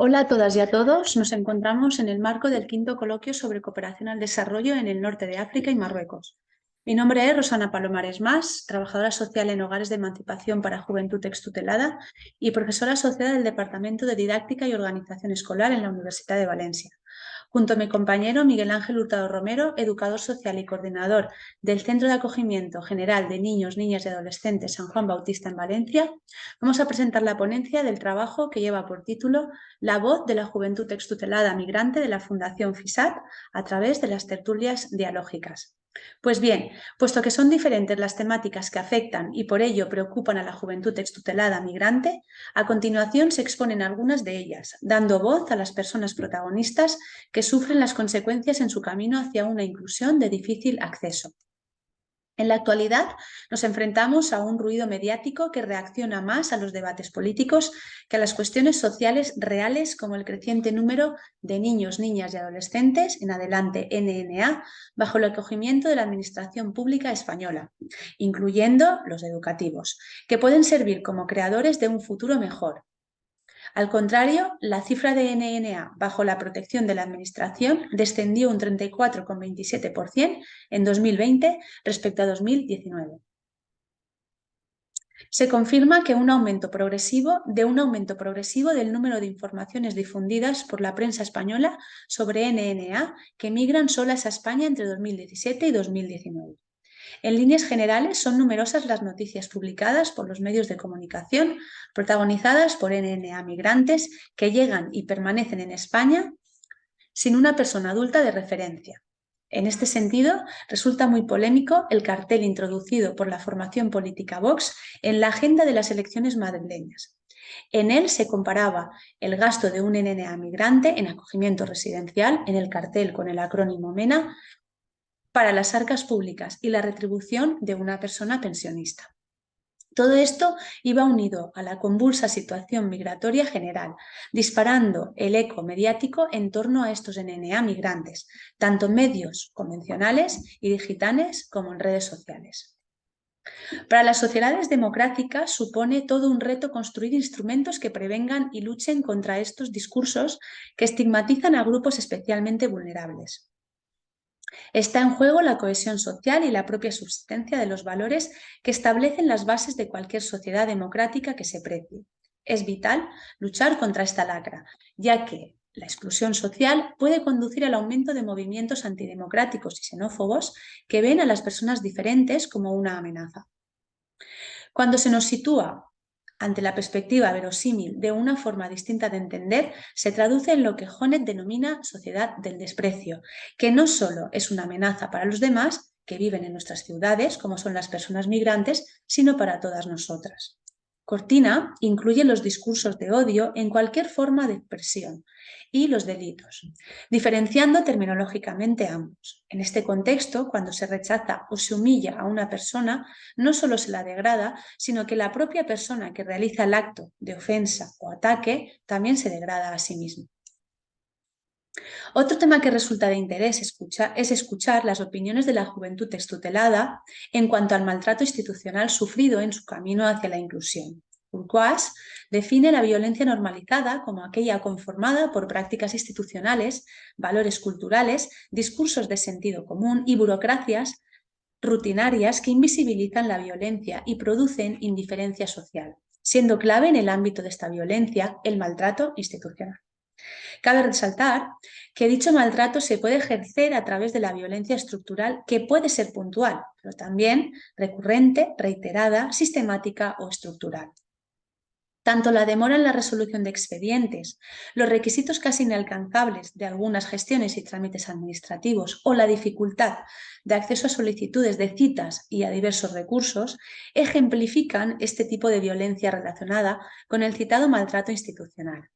Hola a todas y a todos. Nos encontramos en el marco del quinto coloquio sobre cooperación al desarrollo en el norte de África y Marruecos. Mi nombre es Rosana Palomares Mas, trabajadora social en hogares de emancipación para juventud extutelada y profesora asociada del Departamento de Didáctica y Organización Escolar en la Universidad de Valencia. Junto a mi compañero Miguel Ángel Hurtado Romero, educador social y coordinador del Centro de Acogimiento General de Niños, Niñas y Adolescentes San Juan Bautista en Valencia, vamos a presentar la ponencia del trabajo que lleva por título La voz de la juventud extutelada migrante de la Fundación FISAT a través de las tertulias dialógicas. Pues bien, puesto que son diferentes las temáticas que afectan y por ello preocupan a la juventud extutelada migrante, a continuación se exponen algunas de ellas, dando voz a las personas protagonistas que sufren las consecuencias en su camino hacia una inclusión de difícil acceso. En la actualidad nos enfrentamos a un ruido mediático que reacciona más a los debates políticos que a las cuestiones sociales reales, como el creciente número de niños, niñas y adolescentes, en adelante NNA, bajo el acogimiento de la Administración Pública Española, incluyendo los educativos, que pueden servir como creadores de un futuro mejor. Al contrario, la cifra de NNA bajo la protección de la Administración descendió un 34,27% en 2020 respecto a 2019. Se confirma que un aumento progresivo del número de informaciones difundidas por la prensa española sobre NNA que migran solas a España entre 2017 y 2019. En líneas generales, son numerosas las noticias publicadas por los medios de comunicación protagonizadas por NNA migrantes que llegan y permanecen en España sin una persona adulta de referencia. En este sentido, resulta muy polémico el cartel introducido por la formación política Vox en la agenda de las elecciones madrileñas. En él se comparaba el gasto de un NNA migrante en acogimiento residencial, en el cartel con el acrónimo MENA, para las arcas públicas y la retribución de una persona pensionista. Todo esto iba unido a la convulsa situación migratoria general, disparando el eco mediático en torno a estos NNA migrantes, tanto en medios convencionales y digitales como en redes sociales. Para las sociedades democráticas supone todo un reto construir instrumentos que prevengan y luchen contra estos discursos que estigmatizan a grupos especialmente vulnerables. Está en juego la cohesión social y la propia subsistencia de los valores que establecen las bases de cualquier sociedad democrática que se precie. Es vital luchar contra esta lacra, ya que la exclusión social puede conducir al aumento de movimientos antidemocráticos y xenófobos que ven a las personas diferentes como una amenaza. Cuando se nos sitúa ante la perspectiva verosímil de una forma distinta de entender, se traduce en lo que Honneth denomina sociedad del desprecio, que no solo es una amenaza para los demás que viven en nuestras ciudades, como son las personas migrantes, sino para todas nosotras. Cortina incluye los discursos de odio en cualquier forma de expresión y los delitos, diferenciando terminológicamente ambos. En este contexto, cuando se rechaza o se humilla a una persona, no solo se la degrada, sino que la propia persona que realiza el acto de ofensa o ataque también se degrada a sí misma. Otro tema que resulta de interés es escuchar las opiniones de la juventud extutelada en cuanto al maltrato institucional sufrido en su camino hacia la inclusión. Urquhart define la violencia normalizada como aquella conformada por prácticas institucionales, valores culturales, discursos de sentido común y burocracias rutinarias que invisibilizan la violencia y producen indiferencia social, siendo clave en el ámbito de esta violencia el maltrato institucional. Cabe resaltar que dicho maltrato se puede ejercer a través de la violencia estructural, que puede ser puntual, pero también recurrente, reiterada, sistemática o estructural. Tanto la demora en la resolución de expedientes, los requisitos casi inalcanzables de algunas gestiones y trámites administrativos o la dificultad de acceso a solicitudes de citas y a diversos recursos ejemplifican este tipo de violencia relacionada con el citado maltrato institucional.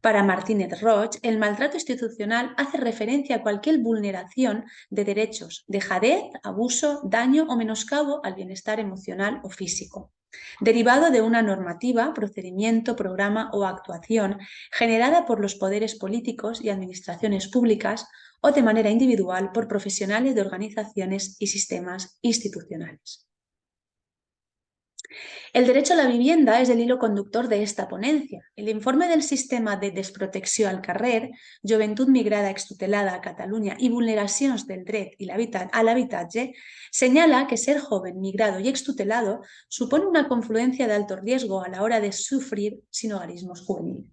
Para Martínez Roig, el maltrato institucional hace referencia a cualquier vulneración de derechos, dejadez, abuso, daño o menoscabo al bienestar emocional o físico, derivado de una normativa, procedimiento, programa o actuación generada por los poderes políticos y administraciones públicas o de manera individual por profesionales de organizaciones y sistemas institucionales. El derecho a la vivienda es el hilo conductor de esta ponencia. El informe del Sistema de Desprotecció al Carrer, Joventut Migrada Extutelada a Catalunya i vulneracions del dret a l'habitatge, señala que ser joven, migrado y extutelado supone una confluencia de alto riesgo a la hora de sufrir sinhogarismo juvenil.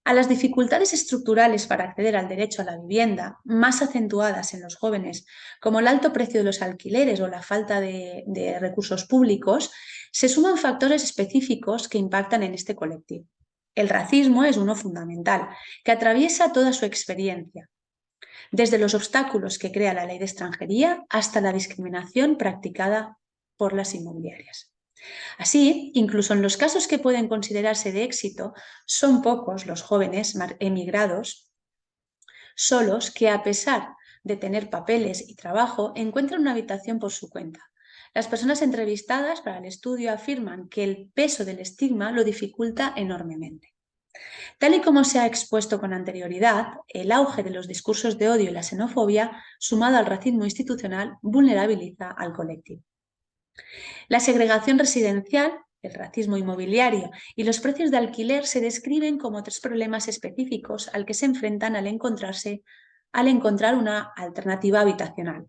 A las dificultades estructurales para acceder al derecho a la vivienda, más acentuadas en los jóvenes, como el alto precio de los alquileres o la falta de recursos públicos, se suman factores específicos que impactan en este colectivo. El racismo es uno fundamental, que atraviesa toda su experiencia, desde los obstáculos que crea la ley de extranjería hasta la discriminación practicada por las inmobiliarias. Así, incluso en los casos que pueden considerarse de éxito, son pocos los jóvenes emigrados solos que, a pesar de tener papeles y trabajo, encuentran una habitación por su cuenta. Las personas entrevistadas para el estudio afirman que el peso del estigma lo dificulta enormemente. Tal y como se ha expuesto con anterioridad, el auge de los discursos de odio y la xenofobia, sumado al racismo institucional, vulnerabiliza al colectivo. La segregación residencial, el racismo inmobiliario y los precios de alquiler se describen como tres problemas específicos al que se enfrentan al encontrar una alternativa habitacional.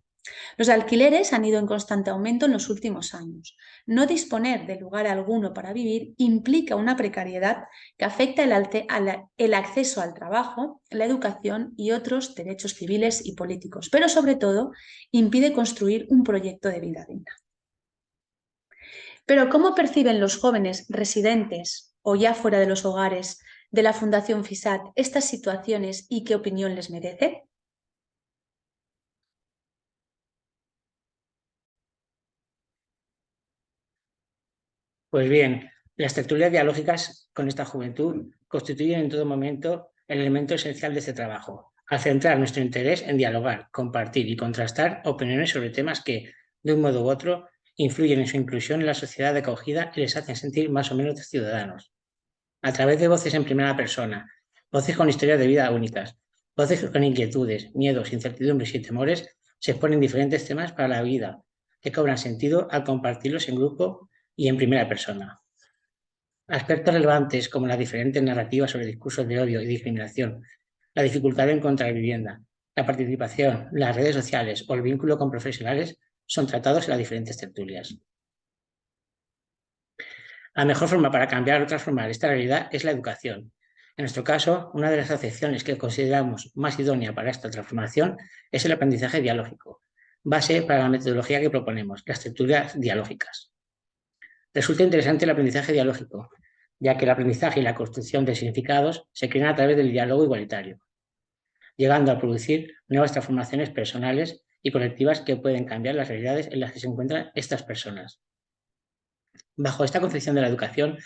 Los alquileres han ido en constante aumento en los últimos años. No disponer de lugar alguno para vivir implica una precariedad que afecta el acceso al trabajo, la educación y otros derechos civiles y políticos, pero sobre todo impide construir un proyecto de vida digna. Pero ¿cómo perciben los jóvenes residentes o ya fuera de los hogares de la Fundación FISAT estas situaciones y qué opinión les merece? Pues bien, las tertulias dialógicas con esta juventud constituyen en todo momento el elemento esencial de este trabajo, al centrar nuestro interés en dialogar, compartir y contrastar opiniones sobre temas que, de un modo u otro, influyen en su inclusión en la sociedad de acogida y les hacen sentir más o menos ciudadanos. A través de voces en primera persona, voces con historias de vida únicas, voces con inquietudes, miedos, incertidumbres y temores, se exponen diferentes temas para la vida, que cobran sentido al compartirlos en grupo y en primera persona. Aspectos relevantes como las diferentes narrativas sobre discursos de odio y discriminación, la dificultad de encontrar vivienda, la participación, las redes sociales o el vínculo con profesionales son tratados en las diferentes tertulias. La mejor forma para cambiar o transformar esta realidad es la educación. En nuestro caso, una de las acepciones que consideramos más idónea para esta transformación es el aprendizaje dialógico, base para la metodología que proponemos, las tertulias dialógicas. Resulta interesante el aprendizaje dialógico, ya que el aprendizaje y la construcción de significados se crean a través del diálogo igualitario, llegando a producir nuevas transformaciones personales y colectivas que pueden cambiar las realidades en las que se encuentran estas personas. Bajo esta concepción de la educación,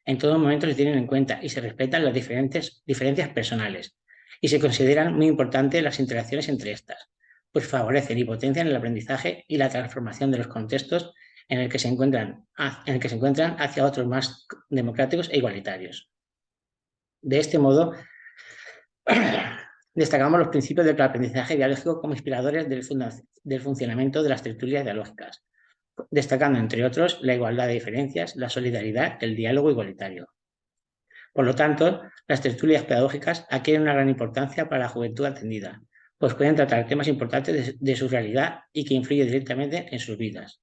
en todo momento se tienen en cuenta y se respetan las diferencias personales y se consideran muy importantes las interacciones entre estas, pues favorecen y potencian el aprendizaje y la transformación de los contextos en el que se encuentran hacia otros más democráticos e igualitarios. De este modo, destacamos los principios del aprendizaje dialógico como inspiradores del funcionamiento de las tertulias dialógicas, destacando, entre otros, la igualdad de diferencias, la solidaridad, el diálogo igualitario. Por lo tanto, las tertulias pedagógicas adquieren una gran importancia para la juventud atendida, pues pueden tratar temas importantes de su realidad y que influyen directamente en sus vidas.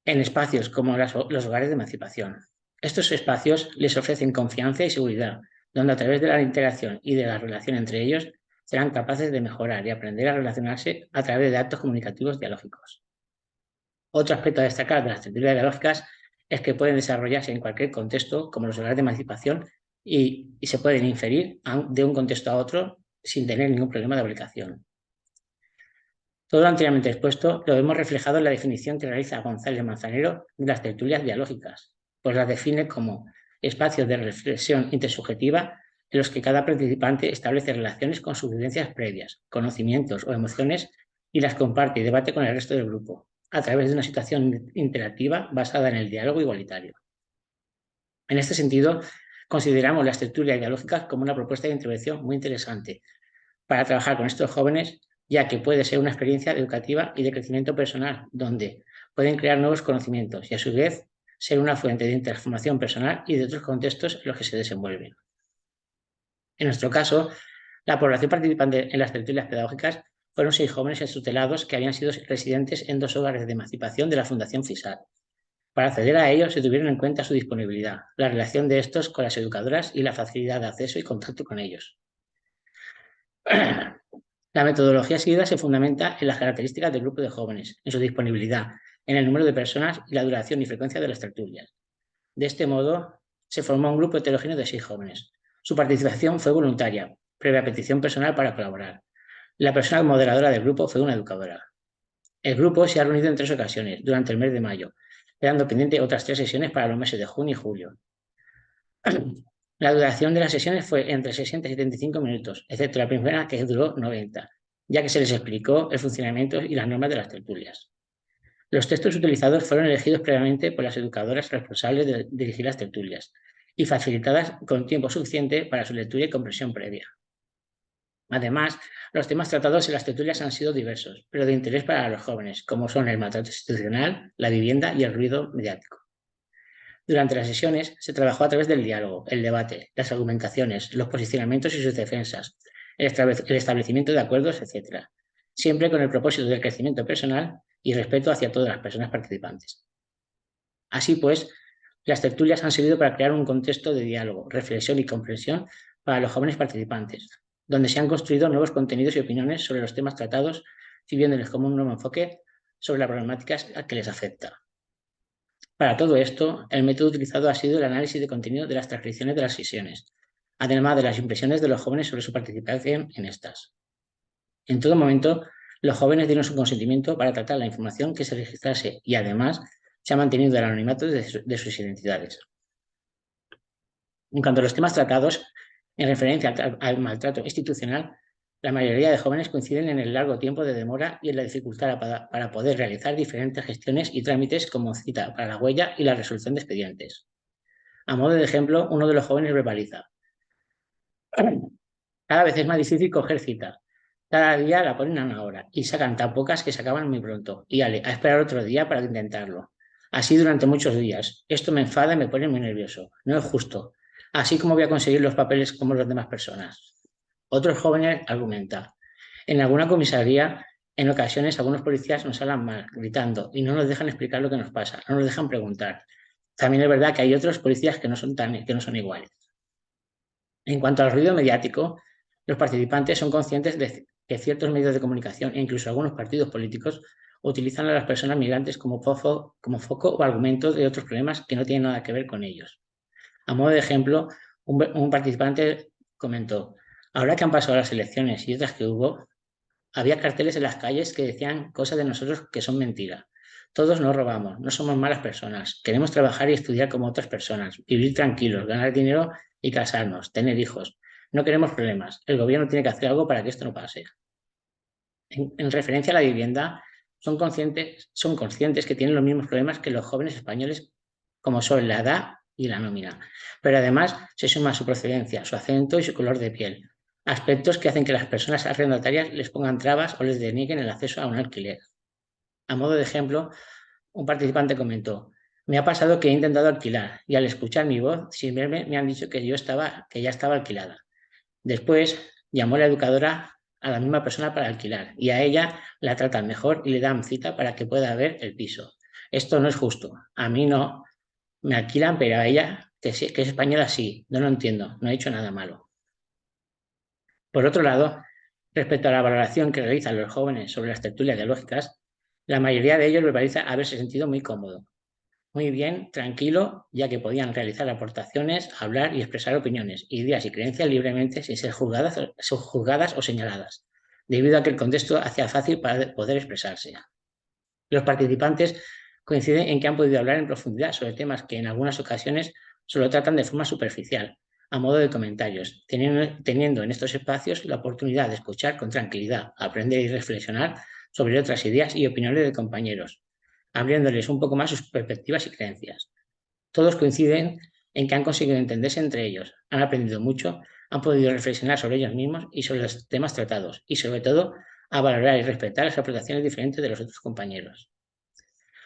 En espacios como los hogares de emancipación. Estos espacios les ofrecen confianza y seguridad, donde a través de la interacción y de la relación entre ellos serán capaces de mejorar y aprender a relacionarse a través de actos comunicativos dialógicos. Otro aspecto a destacar de las tertulias dialógicas es que pueden desarrollarse en cualquier contexto, como los hogares de emancipación, y se pueden inferir de un contexto a otro sin tener ningún problema de aplicación. Todo lo anteriormente expuesto lo vemos reflejado en la definición que realiza González Manzanero de las tertulias dialógicas, pues las define como espacios de reflexión intersubjetiva en los que cada participante establece relaciones con sus vivencias previas, conocimientos o emociones y las comparte y debate con el resto del grupo, a través de una situación interactiva basada en el diálogo igualitario. En este sentido, consideramos las tertulias dialógicas como una propuesta de intervención muy interesante para trabajar con estos jóvenes, ya que puede ser una experiencia educativa y de crecimiento personal, donde pueden crear nuevos conocimientos y a su vez ser una fuente de información personal y de otros contextos en los que se desenvuelven. En nuestro caso, la población participante en las tertulias pedagógicas fueron 6 jóvenes extutelados que habían sido residentes en 2 hogares de emancipación de la Fundación FISAL. Para acceder a ellos se tuvieron en cuenta su disponibilidad, la relación de estos con las educadoras y la facilidad de acceso y contacto con ellos. La metodología seguida se fundamenta en las características del grupo de jóvenes, en su disponibilidad, en el número de personas y la duración y frecuencia de las tertulias. De este modo, se formó un grupo heterogéneo de 6 jóvenes. Su participación fue voluntaria, previa petición personal para colaborar. La persona moderadora del grupo fue una educadora. El grupo se ha reunido en 3 ocasiones durante el mes de mayo, quedando pendiente otras 3 sesiones para los meses de junio y julio. La duración de las sesiones fue entre 60 y 75 minutos, excepto la primera que duró 90, ya que se les explicó el funcionamiento y las normas de las tertulias. Los textos utilizados fueron elegidos previamente por las educadoras responsables de dirigir las tertulias y facilitadas con tiempo suficiente para su lectura y comprensión previa. Además, los temas tratados en las tertulias han sido diversos, pero de interés para los jóvenes, como son el maltrato institucional, la vivienda y el ruido mediático. Durante las sesiones se trabajó a través del diálogo, el debate, las argumentaciones, los posicionamientos y sus defensas, el establecimiento de acuerdos, etc., siempre con el propósito del crecimiento personal y respeto hacia todas las personas participantes. Así pues, las tertulias han servido para crear un contexto de diálogo, reflexión y comprensión para los jóvenes participantes, donde se han construido nuevos contenidos y opiniones sobre los temas tratados, sirviéndoles como un nuevo enfoque sobre las problemáticas que les afecta. Para todo esto, el método utilizado ha sido el análisis de contenido de las transcripciones de las sesiones, además de las impresiones de los jóvenes sobre su participación en estas. En todo momento, los jóvenes dieron su consentimiento para tratar la información que se registrase y, además, se ha mantenido el anonimato de sus identidades. En cuanto a los temas tratados, en referencia al maltrato institucional, la mayoría de jóvenes coinciden en el largo tiempo de demora y en la dificultad para poder realizar diferentes gestiones y trámites como cita para la huella y la resolución de expedientes. A modo de ejemplo, uno de los jóvenes verbaliza: cada vez es más difícil coger cita. Cada día la ponen a una hora y sacan tan pocas que se acaban muy pronto. Y a esperar otro día para intentarlo. Así durante muchos días. Esto me enfada y me pone muy nervioso. No es justo. Así como voy a conseguir los papeles como las demás personas. Otros jóvenes argumentan: en alguna comisaría, en ocasiones, algunos policías nos hablan mal, gritando, y no nos dejan explicar lo que nos pasa, no nos dejan preguntar. También es verdad que hay otros policías que no son iguales. En cuanto al ruido mediático, los participantes son conscientes de que ciertos medios de comunicación e incluso algunos partidos políticos utilizan a las personas migrantes como foco o argumento de otros problemas que no tienen nada que ver con ellos. A modo de ejemplo, un participante comentó: ahora que han pasado las elecciones y otras que hubo, había carteles en las calles que decían cosas de nosotros que son mentira. Todos no robamos, no somos malas personas, queremos trabajar y estudiar como otras personas, vivir tranquilos, ganar dinero y casarnos, tener hijos. No queremos problemas, el gobierno tiene que hacer algo para que esto no pase. En referencia a la vivienda, son conscientes que tienen los mismos problemas que los jóvenes españoles, como son la edad y la nómina, pero además se suma su procedencia, su acento y su color de piel, aspectos que hacen que las personas arrendatarias les pongan trabas o les denieguen el acceso a un alquiler. A modo de ejemplo, un participante comentó: me ha pasado que he intentado alquilar y al escuchar mi voz, sin verme, me han dicho que ya estaba alquilada. Después llamó la educadora a la misma persona para alquilar y a ella la tratan mejor y le dan cita para que pueda ver el piso. Esto no es justo. A mí no me alquilan, pero a ella, que es española, sí. No lo entiendo. No he hecho nada malo. Por otro lado, respecto a la valoración que realizan los jóvenes sobre las tertulias dialógicas, la mayoría de ellos verbaliza haberse sentido muy cómodo, muy bien, tranquilo, ya que podían realizar aportaciones, hablar y expresar opiniones, ideas y creencias libremente sin ser juzgadas o señaladas, debido a que el contexto hacía fácil para poder expresarse. Los participantes coinciden en que han podido hablar en profundidad sobre temas que en algunas ocasiones solo tratan de forma superficial, a modo de comentarios, teniendo en estos espacios la oportunidad de escuchar con tranquilidad, aprender y reflexionar sobre otras ideas y opiniones de compañeros, abriéndoles un poco más sus perspectivas y creencias. Todos coinciden en que han conseguido entenderse entre ellos, han aprendido mucho, han podido reflexionar sobre ellos mismos y sobre los temas tratados, y sobre todo, a valorar y respetar las aportaciones diferentes de los otros compañeros.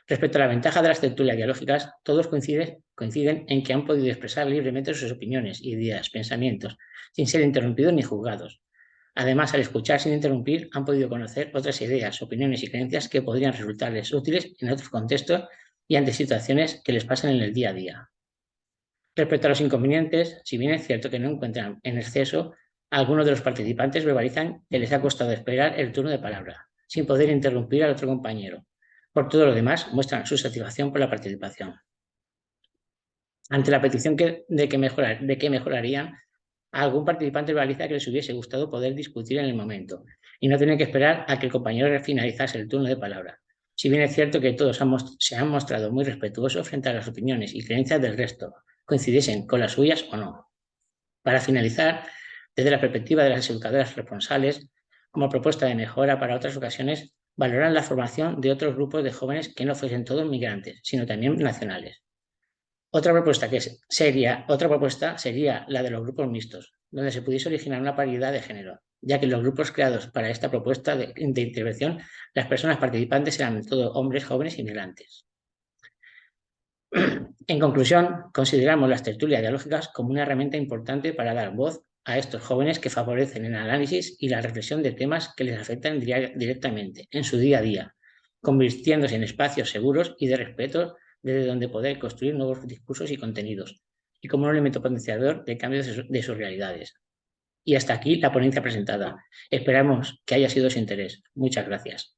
Respecto a la ventaja de las tertulias dialógicas, todos coinciden en que han podido expresar libremente sus opiniones, ideas, pensamientos, sin ser interrumpidos ni juzgados. Además, al escuchar sin interrumpir, han podido conocer otras ideas, opiniones y creencias que podrían resultarles útiles en otros contextos y ante situaciones que les pasan en el día a día. Respecto a los inconvenientes, si bien es cierto que no encuentran en exceso, algunos de los participantes verbalizan que les ha costado esperar el turno de palabra, sin poder interrumpir al otro compañero. Por todo lo demás, muestran su satisfacción por la participación. Ante la petición de que mejorarían, algún participante verbaliza que les hubiese gustado poder discutir en el momento y no tener que esperar a que el compañero finalizase el turno de palabra. Si bien es cierto que todos se han mostrado muy respetuosos frente a las opiniones y creencias del resto, coincidiesen con las suyas o no. Para finalizar, desde la perspectiva de las educadoras responsables, como propuesta de mejora para otras ocasiones, valoran la formación de otros grupos de jóvenes que no fuesen todos migrantes, sino también nacionales. Otra propuesta sería la de los grupos mixtos, donde se pudiese originar una paridad de género, ya que en los grupos creados para esta propuesta de intervención, las personas participantes eran todo hombres jóvenes y migrantes. En conclusión, consideramos las tertulias dialógicas como una herramienta importante para dar voz a estos jóvenes que favorecen el análisis y la reflexión de temas que les afectan directamente en su día a día, convirtiéndose en espacios seguros y de respeto desde donde poder construir nuevos discursos y contenidos, y como un elemento potenciador de cambios de sus realidades. Y hasta aquí la ponencia presentada. Esperamos que haya sido de su interés. Muchas gracias.